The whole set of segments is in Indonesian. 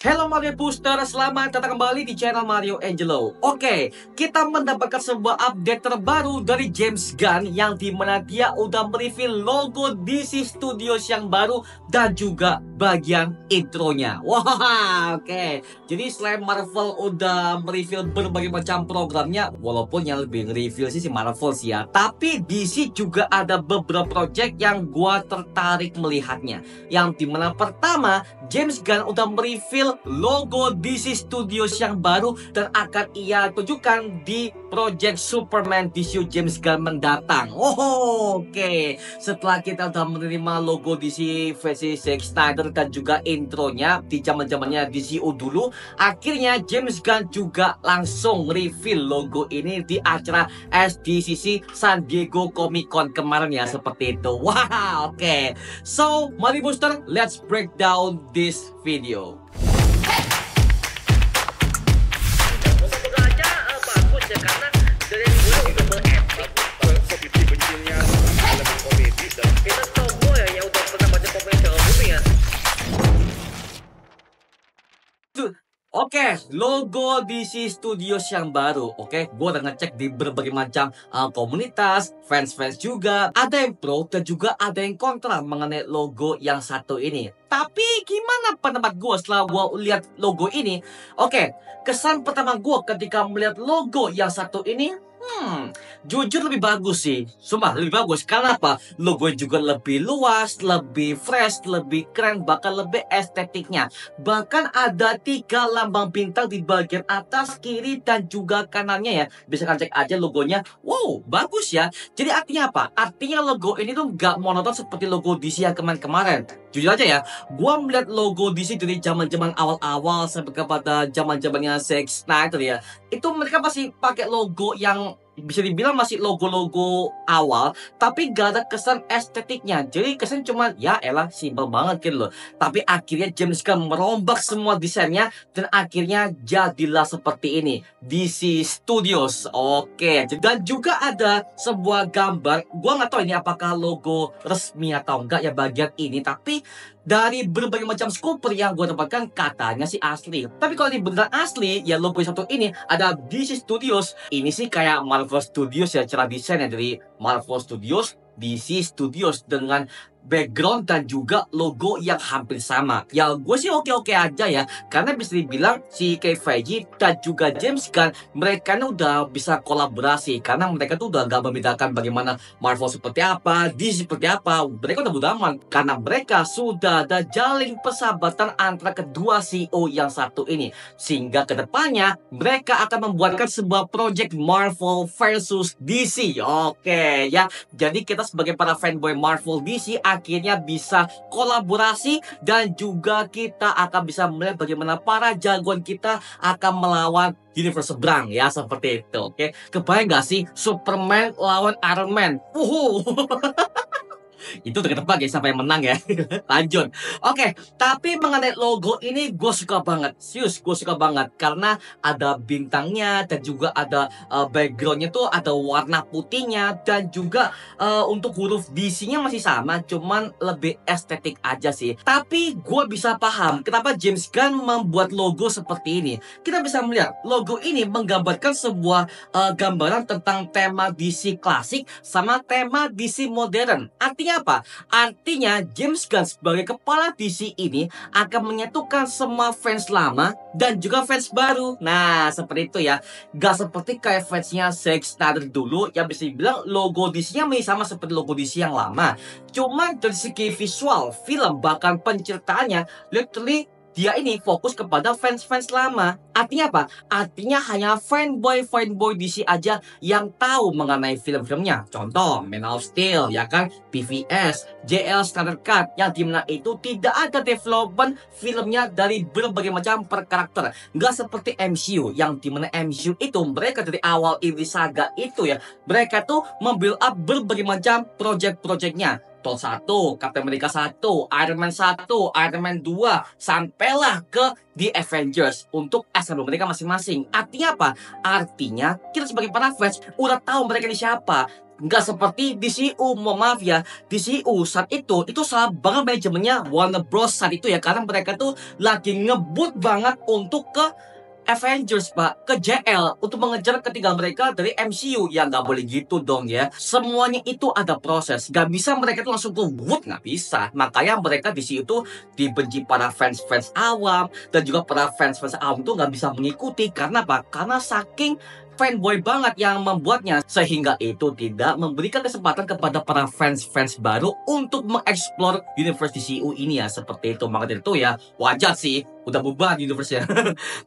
Halo Mario Booster, selamat datang kembali di channel Mario Angelo. Oke, kita mendapatkan sebuah update terbaru dari James Gunn yang dimana dia udah mereview logo DC Studios yang baru dan juga bagian intronya. Wah, oke. Jadi selain Marvel udah mereview berbagai macam programnya, walaupun yang lebih nge-review sih si Marvel sih ya, tapi DC juga ada beberapa project yang gua tertarik melihatnya. Yang dimana pertama, James Gunn udah mereview logo DC Studios yang baru dan akan ia tunjukkan di Project Superman DC James Gunn mendatang. Oke. Setelah kita udah menerima logo DC versi Zack Snyder dan juga intronya di zaman-zamannya DCU dulu, akhirnya James Gunn juga langsung reveal logo ini di acara SDCC San Diego Comic Con kemarin ya, seperti itu. Wah, oke. So, mari Booster, let's break down this video. Karena dari dulu udah berepic benci-bencinya elemen komedi dan kita semua ya udah pernah baca komik Terror Booming ya. Oke, logo DC Studios yang baru. Oke, gue udah ngecek di berbagai macam komunitas, fans-fans juga. Ada yang pro dan juga ada yang kontra mengenai logo yang satu ini. Tapi gimana pendapat gue setelah gue lihat logo ini? Oke, kesan pertama gue ketika melihat logo yang satu ini, jujur lebih bagus sih. Sumpah lebih bagus. Karena apa? Logo juga lebih luas, lebih fresh, lebih keren, bahkan lebih estetiknya. Bahkan ada 3 lambang bintang di bagian atas, kiri, dan juga kanannya ya. Bisa kan cek aja logonya. Wow, bagus ya. Jadi artinya apa? Artinya logo ini tuh gak monoton seperti logo DC yang kemarin-kemarin. Jujur aja ya, gua melihat logo DC dari zaman-zaman awal-awal sampai kepada zaman-zamannya Zack Snyder ya. Itu mereka masih pakai logo yang bisa dibilang masih logo-logo awal, tapi gak ada kesan estetiknya. Jadi kesan cuma ya elah simple banget gitu loh. Tapi akhirnya James Gunn merombak semua desainnya dan akhirnya jadilah seperti ini DC Studios. Oke, dan juga ada sebuah gambar. Gua nggak tahu ini apakah logo resmi atau enggak ya bagian ini, tapi dari berbagai macam scooper yang gue dapatkan katanya sih asli. Tapi kalau ini beneran asli, ya logo satu ini ada DC Studios. Ini sih kayak Marvel Studios ya, cara desainnya dari Marvel Studios, DC Studios dengan background dan juga logo yang hampir sama. Ya gue sih oke-oke aja ya, karena bisa dibilang si Kevin Feige dan juga James Gunn mereka udah bisa kolaborasi, karena mereka tuh udah gak membedakan bagaimana Marvel seperti apa, DC seperti apa. Mereka udah bodo amat karena mereka sudah ada jalin persahabatan antara kedua CEO yang satu ini, sehingga kedepannya mereka akan membuatkan sebuah project Marvel versus DC. Oke ya, jadi kita sebagai para fanboy Marvel DC akhirnya bisa kolaborasi dan juga kita akan bisa melihat bagaimana para jagoan kita akan melawan universe seberang ya, seperti itu. Oke, kebayang gak sih Superman lawan Iron Man? Itu udah ketebak ya siapa yang menang ya. Lanjut. Oke, tapi mengenai logo ini gue suka banget. Serius, gue suka banget karena ada bintangnya dan juga ada backgroundnya tuh ada warna putihnya, dan juga untuk huruf DC-nya masih sama, cuman lebih estetik aja sih. Tapi gue bisa paham kenapa James Gunn membuat logo seperti ini. Kita bisa melihat logo ini menggambarkan sebuah gambaran tentang tema DC klasik sama tema DC modern. Artinya apa? Artinya James Gunn sebagai kepala DC ini akan menyatukan semua fans lama dan juga fans baru. Nah, seperti itu ya. Gak seperti kayak fansnya Zack Snyder dulu yang bisa dibilang logo DC-nya masih sama seperti logo DC yang lama. Cuman dari segi visual, film, bahkan penceritaannya literally dia ini fokus kepada fans-fans lama. Artinya apa? Artinya hanya fanboy DC aja yang tahu mengenai film-filmnya. Contoh, Man of Steel, ya kan? PVS, JL Standard Cut, yang dimana itu tidak ada development filmnya dari berbagai macam per karakter. Nggak seperti MCU, yang dimana MCU itu mereka dari awal ini saga itu ya, mereka tuh membuild up berbagai macam project-projectnya. Thor 1, Captain America 1, Iron Man 1, Iron Man 2, sampailah ke The Avengers untuk assemble mereka masing-masing. Artinya apa? Artinya kita sebagai para fans udah tahu mereka ini siapa. Nggak seperti DCU, mohon maaf ya. DCU saat itu salah banget manajemennya Warner Bros saat itu ya. Karena mereka tuh lagi ngebut banget untuk ke Avengers pak, ke JL untuk mengejar ketinggalan mereka dari MCU. Ya nggak boleh gitu dong ya. Semuanya itu ada proses. Nggak bisa mereka tuh langsung ke wood, nggak bisa. Makanya mereka di situ tuh dibenci para fans-fans awam, dan juga para fans-fans awam tuh nggak bisa mengikuti. Karena apa? Karena saking fanboy banget yang membuatnya, sehingga itu tidak memberikan kesempatan kepada para fans-fans baru untuk mengeksplor universe DCU ini ya, seperti itu. Maka dari itu ya wajar sih udah bubar universe-nya.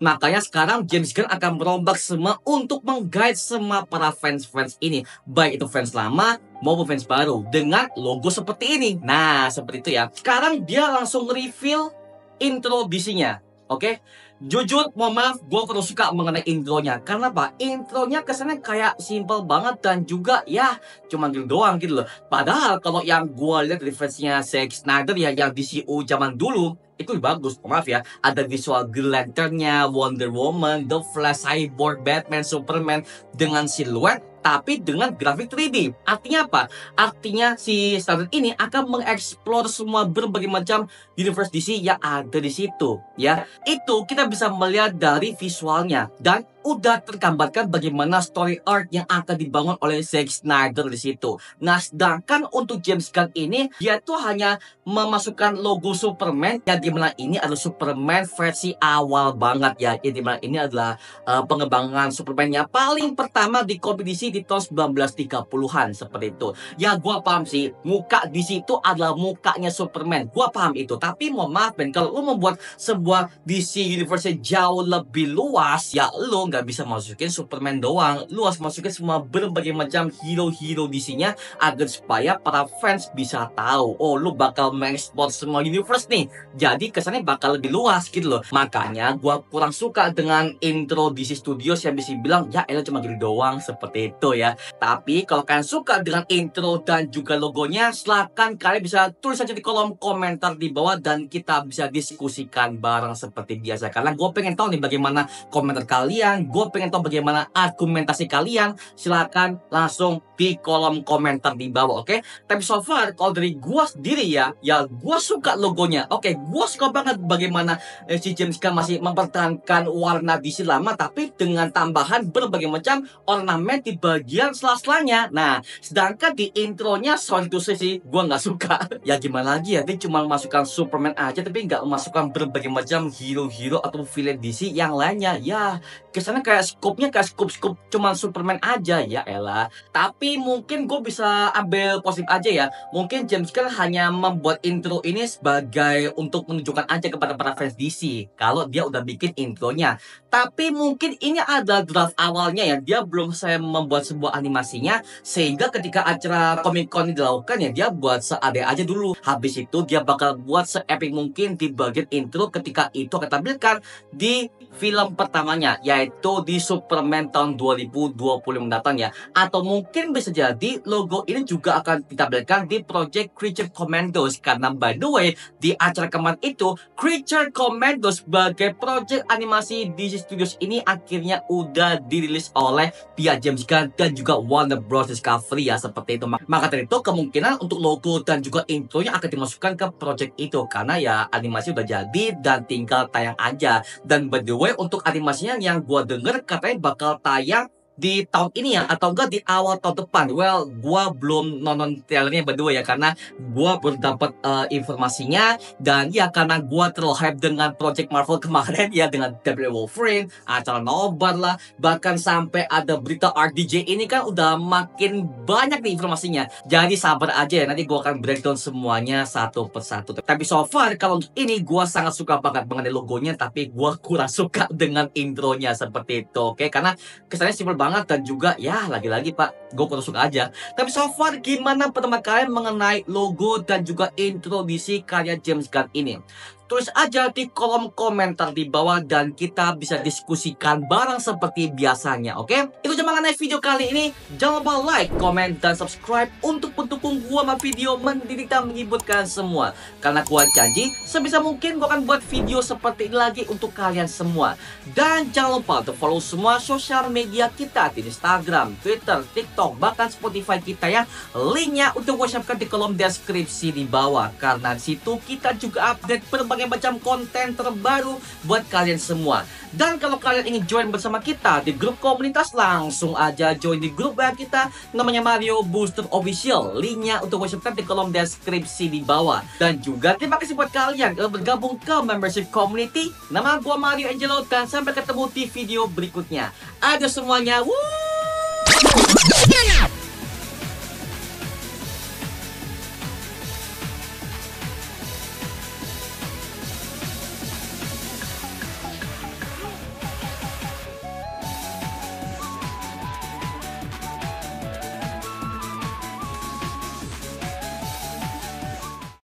Makanya sekarang James Gunn akan merombak semua untuk menggait semua para fans-fans ini, baik itu fans lama maupun fans baru, dengan logo seperti ini. Nah, seperti itu ya. Sekarang dia langsung reveal intro DC-nya. Oke, jujur, mohon maaf, gue kurang suka mengenai intronya. Karena apa? Intronya kesannya kayak simple banget dan juga ya cuma gitu doang gitu loh. Padahal kalau yang gue lihat dari versinya Zack Snyder ya, yang DCU zaman dulu, itu lebih bagus. Maaf ya, ada visual Green Lantern-nya, Wonder Woman, The Flash, Cyborg, Batman, Superman dengan siluet tapi dengan grafik 3D. Artinya apa? Artinya si Snyder ini akan mengeksplor semua berbagai macam universe DC yang ada di situ ya. Itu kita bisa melihat dari visualnya, dan udah tergambarkan bagaimana story arc yang akan dibangun oleh Zack Snyder di situ. Nah, sedangkan untuk James Gunn ini, dia tuh hanya memasukkan logo Superman, yang dimana ini adalah Superman versi awal banget ya. Yang dimana ini adalah pengembangan Superman yang paling pertama di komik DC di tahun 1930-an seperti itu. Ya gua paham sih, muka DC itu adalah mukanya Superman. Gua paham itu. Tapi mohon maaf Ben, kalau lu membuat sebuah DC universe jauh lebih luas, ya lu nggak bisa masukin Superman doang. Lu harus masukin semua berbagai macam hero-hero DC-nya agar supaya para fans bisa tahu, oh lu bakal mengeksplor semua universe nih. Jadi kesannya bakal lebih luas gitu loh. Makanya gua kurang suka dengan intro DC Studios yang bisa bilang ya elah cuma gini doang, seperti itu ya. Tapi kalau kalian suka dengan intro dan juga logonya, silahkan kalian bisa tulis aja di kolom komentar di bawah dan kita bisa diskusikan bareng seperti biasa. Karena gue pengen tahu nih bagaimana komentar kalian, gue pengen tahu bagaimana argumentasi kalian. Silahkan langsung di kolom komentar di bawah, oke? Tapi so far kalau dari gue sendiri ya gue suka logonya. Oke, gue suka banget bagaimana si James Gunn masih mempertahankan warna DC lama, tapi dengan tambahan berbagai macam ornamen di bagian sela-selanya. Nah, sedangkan di intronya, sorry to say sih, gue nggak suka. Ya gimana lagi ya, dia cuma masukkan Superman aja, tapi nggak memasukkan berbagai macam hero-hero atau villain DC yang lainnya. Ya, kesannya kayak scope-nya kayak scope cuma Superman aja, ya elah. Tapi mungkin gue bisa ambil positif aja ya. Mungkin James Gunn hanya membuat intro ini sebagai untuk menunjukkan aja kepada para fans DC kalau dia udah bikin intronya. Tapi mungkin ini adalah draft awalnya ya. Dia belum saya membuat sebuah animasinya, sehingga ketika acara Comic Con dilakukan ya dia buat seadanya aja dulu. Habis itu dia bakal buat se-epic mungkin di bagian intro ketika itu akan tampilkan di film pertamanya, yaitu di Superman tahun 2020 mendatang ya. Atau mungkin bisa jadi logo ini juga akan ditampilkan di Project Creature Commandos. Karena by the way, di acara kemarin itu Creature Commandos sebagai project animasi DC Studios ini akhirnya udah dirilis oleh pihak James Gunn dan juga Warner Bros Discovery ya, seperti itu. Maka dari itu kemungkinan untuk logo dan juga intronya akan dimasukkan ke project itu, karena ya animasi udah jadi dan tinggal tayang aja. Dan by the way, untuk animasinya yang gua denger katanya bakal tayang di tahun ini ya, atau enggak di awal tahun depan. Well, gua belum nonton trailernya by the way ya, karena gua belum dapat informasinya. Dan ya karena gua terlalu hype dengan Project Marvel kemarin ya, dengan Daredevil Wolverine, acara nobar lah, bahkan sampai ada berita RDJ ini kan udah makin banyak nih informasinya. Jadi sabar aja ya, nanti gua akan breakdown semuanya satu persatu. Tapi so far kalau untuk ini gua sangat suka banget mengenai logonya, tapi gua kurang suka dengan intronya seperti itu. Oke, karena kesannya simpel banget dan juga ya lagi-lagi pak, gue kurang suka aja. Tapi so far gimana pendapat kalian mengenai logo dan juga intro DC karya James Gunn ini? tulis aja di kolom komentar di bawah dan kita bisa diskusikan bareng seperti biasanya, oke? Itu aja mengenai video kali ini. Jangan lupa like, comment, dan subscribe untuk mendukung gua sama video mendidik dan menghibur kalian semua. Karena gua janji sebisa mungkin gua akan buat video seperti ini lagi untuk kalian semua. Dan jangan lupa untuk follow semua sosial media kita di Instagram, Twitter, TikTok, bahkan Spotify kita ya. Linknya untuk gua siapkan di kolom deskripsi di bawah. Karena di situ kita juga update berbagai macam konten terbaru buat kalian semua. Dan kalau kalian ingin join bersama kita di grup komunitas, langsung aja join di grup WA kita namanya Mario Booster Official. Linknya untuk gue siapkan di kolom deskripsi di bawah. Dan juga terima kasih buat kalian yang bergabung ke membership community. Nama gue Mario Angelo dan sampai ketemu di video berikutnya. Ada semuanya. Woo!